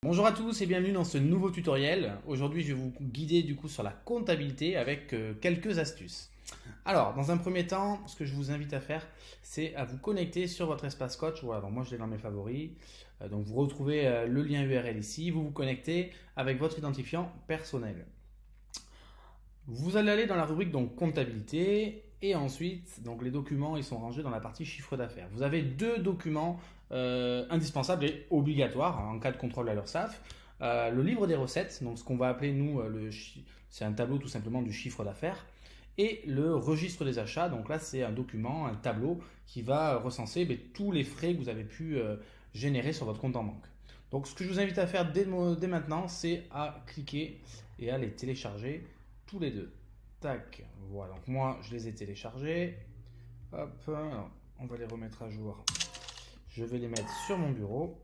Bonjour à tous et bienvenue dans ce nouveau tutoriel. Aujourd'hui, je vais vous guider du coup sur la comptabilité avec quelques astuces. Alors, dans un premier temps, ce que je vous invite à faire, c'est à vous connecter sur votre espace coach. Voilà, donc moi je l'ai dans mes favoris. Donc vous retrouvez le lien URL ici. Vous vous connectez avec votre identifiant personnel. Vous allez aller dans la rubrique donc comptabilité et ensuite donc les documents ils sont rangés dans la partie chiffre d'affaires. Vous avez deux documents indispensables et obligatoires en cas de contrôle à l'URSSAF. Le livre des recettes, donc ce qu'on va appeler nous c'est un tableau tout simplement du chiffre d'affaires et le registre des achats. Donc là c'est un document, un tableau qui va recenser tous les frais que vous avez pu générer sur votre compte en banque. Donc ce que je vous invite à faire dès maintenant, c'est à cliquer et à les télécharger tous les deux. Tac, voilà. Donc moi, je les ai téléchargés. Hop, alors, on va les remettre à jour. Je vais les mettre sur mon bureau.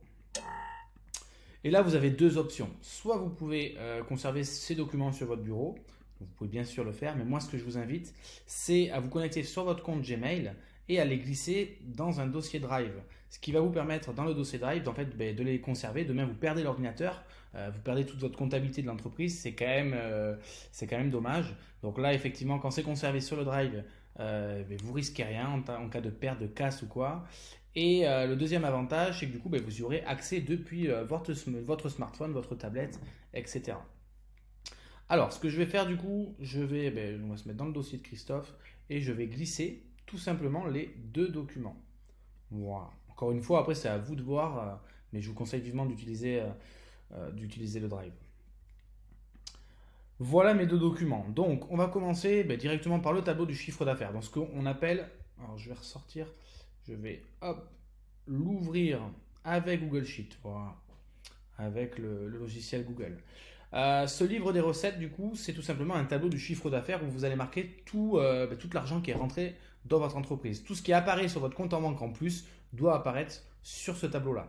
Et là, vous avez deux options. Soit vous pouvez conserver ces documents sur votre bureau. Vous pouvez bien sûr le faire, mais moi, ce que je vous invite, c'est à vous connecter sur votre compte Gmail et à les glisser dans un dossier Drive. Ce qui va vous permettre, dans le dossier Drive, de les conserver. Demain, vous perdez l'ordinateur, vous perdez toute votre comptabilité de l'entreprise, c'est quand même dommage. Donc là, effectivement, quand c'est conservé sur le Drive, vous risquez rien en cas de perte, de casse ou quoi. Et le deuxième avantage, c'est que du coup, vous y aurez accès depuis votre smartphone, votre tablette, etc. Alors, ce que je vais faire du coup, on va se mettre dans le dossier de Christophe et je vais glisser tout simplement les deux documents. Voilà. Encore une fois, après c'est à vous de voir, mais je vous conseille vivement d'utiliser le Drive. Voilà mes deux documents. Donc, on va commencer directement par le tableau du chiffre d'affaires. Donc, ce qu'on appelle, alors je vais ressortir, je vais l'ouvrir avec Google Sheet, voilà, avec le logiciel Google. Ce livre des recettes, du coup, c'est tout simplement un tableau du chiffre d'affaires où vous allez marquer tout l'argent qui est rentré dans votre entreprise. Tout ce qui apparaît sur votre compte en banque en plus doit apparaître sur ce tableau-là.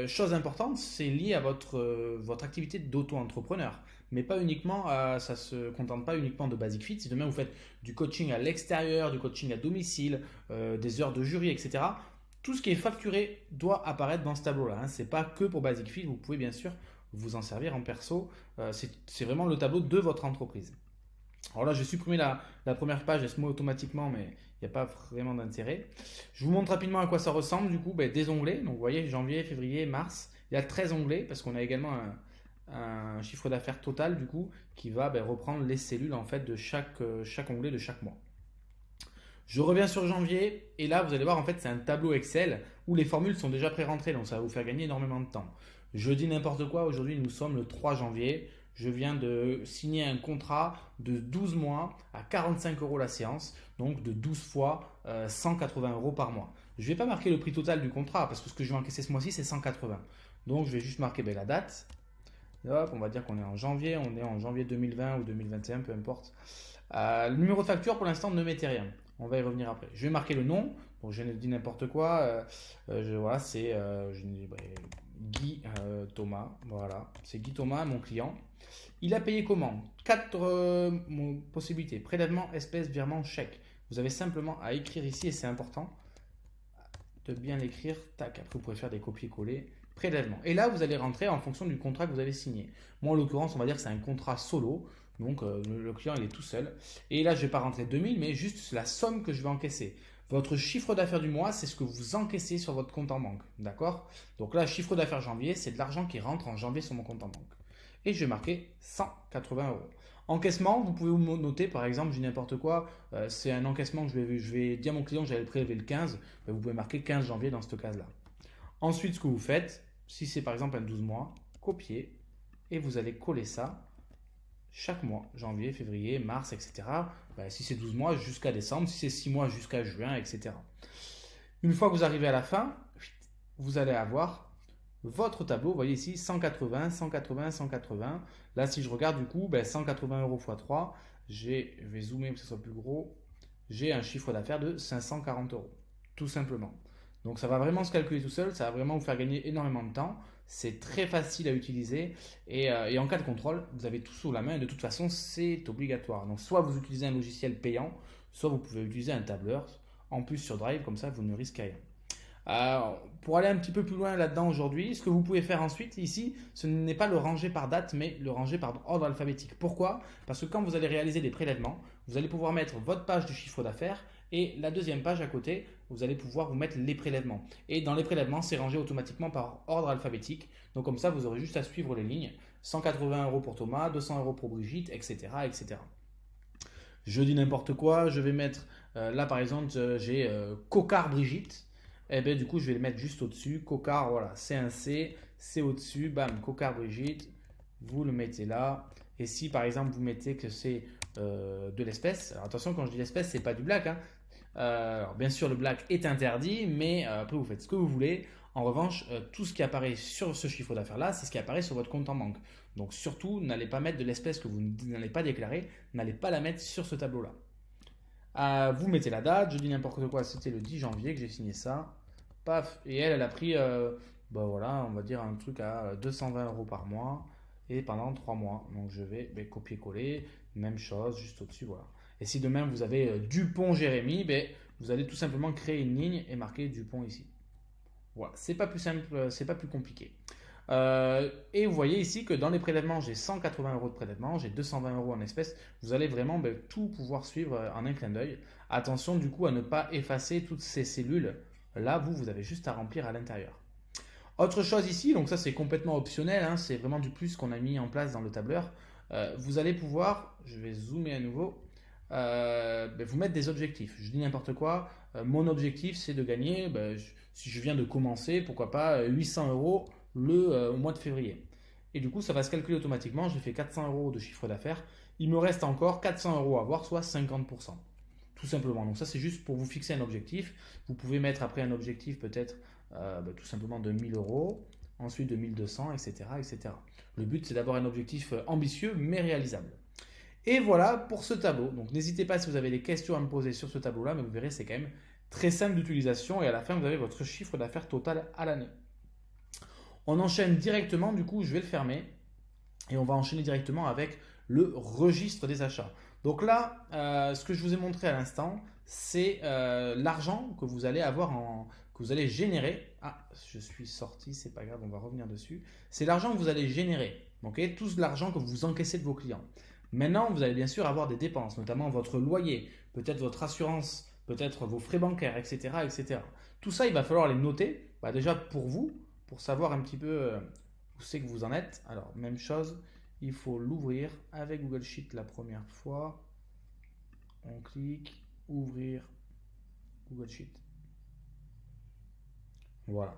Chose importante, c'est lié à votre activité d'auto-entrepreneur. Mais pas uniquement, ça ne se contente pas uniquement de Basic Fit. Si demain vous faites du coaching à l'extérieur, du coaching à domicile, des heures de jury, etc., tout ce qui est facturé doit apparaître dans ce tableau-là. Ce n'est pas que pour Basic Fit, vous pouvez bien sûr vous en servir en perso. C'est vraiment le tableau de votre entreprise. Alors là, je vais supprimer la première page, elle se met automatiquement, mais il n'y a pas vraiment d'intérêt. Je vous montre rapidement à quoi ça ressemble, du coup, des onglets. Donc vous voyez, janvier, février, mars. Il y a 13 onglets, parce qu'on a également un chiffre d'affaires total, du coup, qui va reprendre les cellules en fait de chaque onglet de chaque mois. Je reviens sur janvier, et là, vous allez voir, en fait, c'est un tableau Excel où les formules sont déjà pré-rentrées, donc ça va vous faire gagner énormément de temps. Je dis n'importe quoi, aujourd'hui, nous sommes le 3 janvier. Je viens de signer un contrat de 12 mois à 45 € la séance, donc de 12 fois 180 € par mois. Je ne vais pas marquer le prix total du contrat parce que ce que je vais encaisser ce mois-ci, c'est 180. Donc je vais juste marquer la date. Hop, on va dire qu'on est en janvier 2020 ou 2021, peu importe. Le numéro de facture, pour l'instant, ne mettez rien. On va y revenir après. Je vais marquer le nom. Bon, je ne dis n'importe quoi. Voilà, c'est Guy Thomas. Voilà, c'est Guy Thomas, mon client. Il a payé comment? Quatre possibilités. Prélèvement, espèce, virement, chèque. Vous avez simplement à écrire ici, et c'est important de bien l'écrire. Tac, après vous pouvez faire des copier-coller. Prélèvement. Et là, vous allez rentrer en fonction du contrat que vous avez signé. Moi, en l'occurrence, on va dire que c'est un contrat solo. Donc, le client, il est tout seul. Et là, je ne vais pas rentrer 2000, mais juste la somme que je vais encaisser. Votre chiffre d'affaires du mois, c'est ce que vous encaissez sur votre compte en banque. D'accord? Donc là, chiffre d'affaires janvier, c'est de l'argent qui rentre en janvier sur mon compte en banque. Et je vais marquer 180 €. Encaissement, vous pouvez vous noter, par exemple, je dis n'importe quoi, c'est un encaissement que je vais dire à mon client que j'allais le prélever le 15, vous pouvez marquer 15 janvier dans cette case-là. Ensuite, ce que vous faites, si c'est par exemple un 12 mois, copier et vous allez coller ça chaque mois, janvier, février, mars, etc. Si c'est 12 mois, jusqu'à décembre, si c'est 6 mois, jusqu'à juin, etc. Une fois que vous arrivez à la fin, vous allez avoir votre tableau, vous voyez ici 180, 180, 180. Là, si je regarde du coup, 180 € x 3, je vais zoomer pour que ce soit plus gros, j'ai un chiffre d'affaires de 540 €, tout simplement. Donc ça va vraiment se calculer tout seul, ça va vraiment vous faire gagner énormément de temps. C'est très facile à utiliser et en cas de contrôle, vous avez tout sous la main et de toute façon, c'est obligatoire. Donc soit vous utilisez un logiciel payant, soit vous pouvez utiliser un tableur. En plus sur Drive, comme ça, vous ne risquez rien. Pour aller un petit peu plus loin là-dedans aujourd'hui, ce que vous pouvez faire ensuite ici, ce n'est pas le ranger par date, mais le ranger par ordre alphabétique. Pourquoi? Parce que quand vous allez réaliser des prélèvements, vous allez pouvoir mettre votre page du chiffre d'affaires et la deuxième page à côté, vous allez pouvoir vous mettre les prélèvements. Et dans les prélèvements, c'est rangé automatiquement par ordre alphabétique. Donc comme ça, vous aurez juste à suivre les lignes. 180 € pour Thomas, 200 € pour Brigitte, etc., etc. Je dis n'importe quoi, je vais mettre, là par exemple, j'ai Cocard Brigitte. Et bien du coup, je vais le mettre juste au-dessus. Cocard, voilà, c'est un C, c'est au-dessus. Bam, Cocard Brigitte, vous le mettez là. Et si par exemple, vous mettez que c'est de l'espèce, alors attention, quand je dis l'espèce, c'est pas du black, hein. Alors, bien sûr, le black est interdit, mais après, vous faites ce que vous voulez. En revanche, tout ce qui apparaît sur ce chiffre d'affaires-là, c'est ce qui apparaît sur votre compte en banque. Donc, surtout, n'allez pas mettre de l'espèce que vous n'allez pas déclarer, n'allez pas la mettre sur ce tableau-là. Vous mettez la date, je dis n'importe quoi, c'était le 10 janvier que j'ai signé ça. Paf, et elle a pris, bah voilà, on va dire un truc à 220 € par mois et pendant 3 mois. Donc, je vais copier-coller, même chose, juste au-dessus, voilà. Et si demain vous avez Dupont Jérémy, ben, vous allez tout simplement créer une ligne et marquer Dupont ici. Voilà, c'est pas plus simple, c'est pas plus compliqué. Et vous voyez ici que dans les prélèvements, j'ai 180 € de prélèvement, j'ai 220 € en espèces. Vous allez vraiment tout pouvoir suivre en un clin d'œil. Attention du coup à ne pas effacer toutes ces cellules. Là, vous avez juste à remplir à l'intérieur. Autre chose ici, donc ça c'est complètement optionnel, hein, c'est vraiment du plus qu'on a mis en place dans le tableur. Vous allez pouvoir, je vais zoomer à nouveau, vous mettre des objectifs. Je dis n'importe quoi. Mon objectif, c'est de gagner, si je viens de commencer, pourquoi pas 800 € au mois de février. Et du coup, ça va se calculer automatiquement. J'ai fait 400 € de chiffre d'affaires. Il me reste encore 400 € à avoir, soit 50%. Tout simplement. Donc ça, c'est juste pour vous fixer un objectif. Vous pouvez mettre après un objectif peut-être tout simplement de 1000 €, ensuite de 1200, etc., etc. Le but, c'est d'avoir un objectif ambitieux mais réalisable. Et voilà pour ce tableau. Donc n'hésitez pas si vous avez des questions à me poser sur ce tableau-là, mais vous verrez, c'est quand même très simple d'utilisation et à la fin, vous avez votre chiffre d'affaires total à l'année. On enchaîne directement, du coup, je vais le fermer et on va enchaîner directement avec le registre des achats. Donc là, ce que je vous ai montré à l'instant, c'est l'argent que vous allez avoir que vous allez générer. Ah, je suis sorti, c'est pas grave, on va revenir dessus. C'est l'argent que vous allez générer. Ok, tout l'argent que vous encaissez de vos clients. Maintenant, vous allez bien sûr avoir des dépenses, notamment votre loyer, peut-être votre assurance, peut-être vos frais bancaires, etc., etc. Tout ça, il va falloir les noter. Déjà pour vous, pour savoir un petit peu où c'est que vous en êtes. Alors, même chose, il faut l'ouvrir avec Google Sheet la première fois. On clique, ouvrir Google Sheet. Voilà.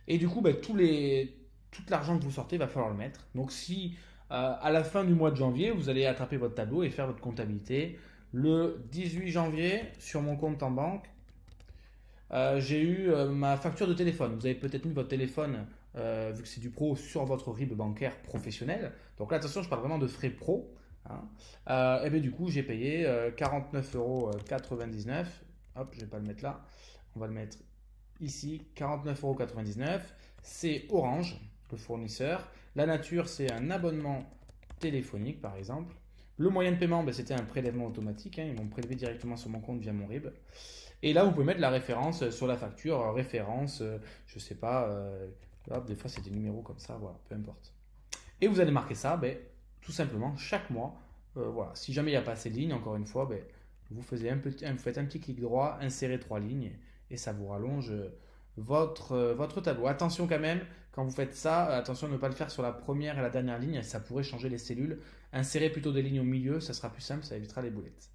Et du coup, tout l'argent que vous sortez, il va falloir le mettre. Donc, si à la fin du mois de janvier, vous allez attraper votre tableau et faire votre comptabilité. Le 18 janvier, sur mon compte en banque, j'ai eu ma facture de téléphone. Vous avez peut-être mis votre téléphone, vu que c'est du pro, sur votre RIB bancaire professionnel. Donc là, attention, je parle vraiment de frais pro, hein. Et bien du coup, j'ai payé 49,99 €. Hop, je ne vais pas le mettre là. On va le mettre ici, 49,99 €. C'est Orange, le fournisseur. La nature, c'est un abonnement téléphonique, par exemple. Le moyen de paiement, c'était un prélèvement automatique, hein. Ils m'ont prélevé directement sur mon compte via mon RIB. Et là, vous pouvez mettre la référence sur la facture, référence, je sais pas, hop, des fois c'est des numéros comme ça, voilà, peu importe. Et vous allez marquer ça, tout simplement, chaque mois. Voilà. Si jamais il n'y a pas assez de lignes, encore une fois, vous faites un petit clic droit, insérez 3 lignes, et ça vous rallonge votre tableau. Attention quand même, quand vous faites ça, attention à ne pas le faire sur la première et la dernière ligne, ça pourrait changer les cellules. Insérez plutôt des lignes au milieu, ça sera plus simple, ça évitera les boulettes.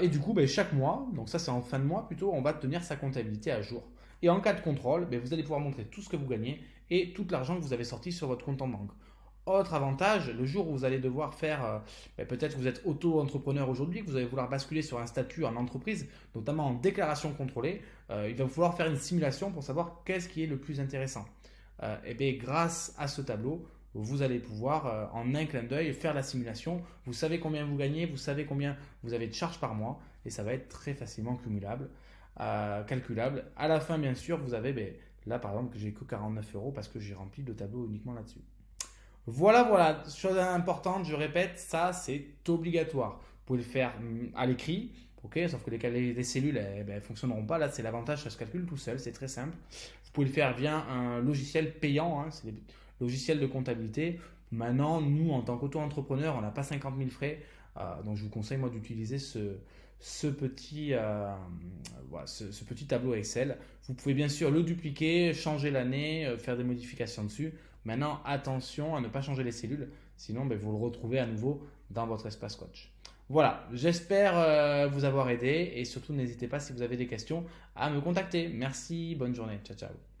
Et du coup, chaque mois, donc ça c'est en fin de mois plutôt, on va tenir sa comptabilité à jour. Et en cas de contrôle, vous allez pouvoir montrer tout ce que vous gagnez et tout l'argent que vous avez sorti sur votre compte en banque. Autre avantage, le jour où vous allez devoir faire, peut-être que vous êtes auto-entrepreneur aujourd'hui, que vous allez vouloir basculer sur un statut en entreprise, notamment en déclaration contrôlée, il va falloir faire une simulation pour savoir qu'est-ce qui est le plus intéressant. Et bien grâce à ce tableau, vous allez pouvoir en un clin d'œil faire la simulation. Vous savez combien vous gagnez, vous savez combien vous avez de charges par mois et ça va être très facilement cumulable, calculable. À la fin, bien sûr, vous avez, là par exemple, que j'ai que 49 € parce que j'ai rempli le tableau uniquement là-dessus. Voilà, chose importante, je répète, ça c'est obligatoire. Vous pouvez le faire à l'écrit, Ok, sauf que les cellules, elles fonctionneront pas. Là, c'est l'avantage, ça se calcule tout seul, c'est très simple. Vous pouvez le faire via un logiciel payant, hein, c'est des logiciels de comptabilité. Maintenant, nous, en tant qu'auto-entrepreneur, on n'a pas 50 000 frais. Donc, je vous conseille, moi, d'utiliser ce petit, voilà, ce petit tableau Excel. Vous pouvez bien sûr le dupliquer, changer l'année, faire des modifications dessus. Maintenant, attention à ne pas changer les cellules, sinon vous le retrouvez à nouveau dans votre espace coach. Voilà, j'espère vous avoir aidé et surtout n'hésitez pas si vous avez des questions à me contacter. Merci, bonne journée, ciao ciao.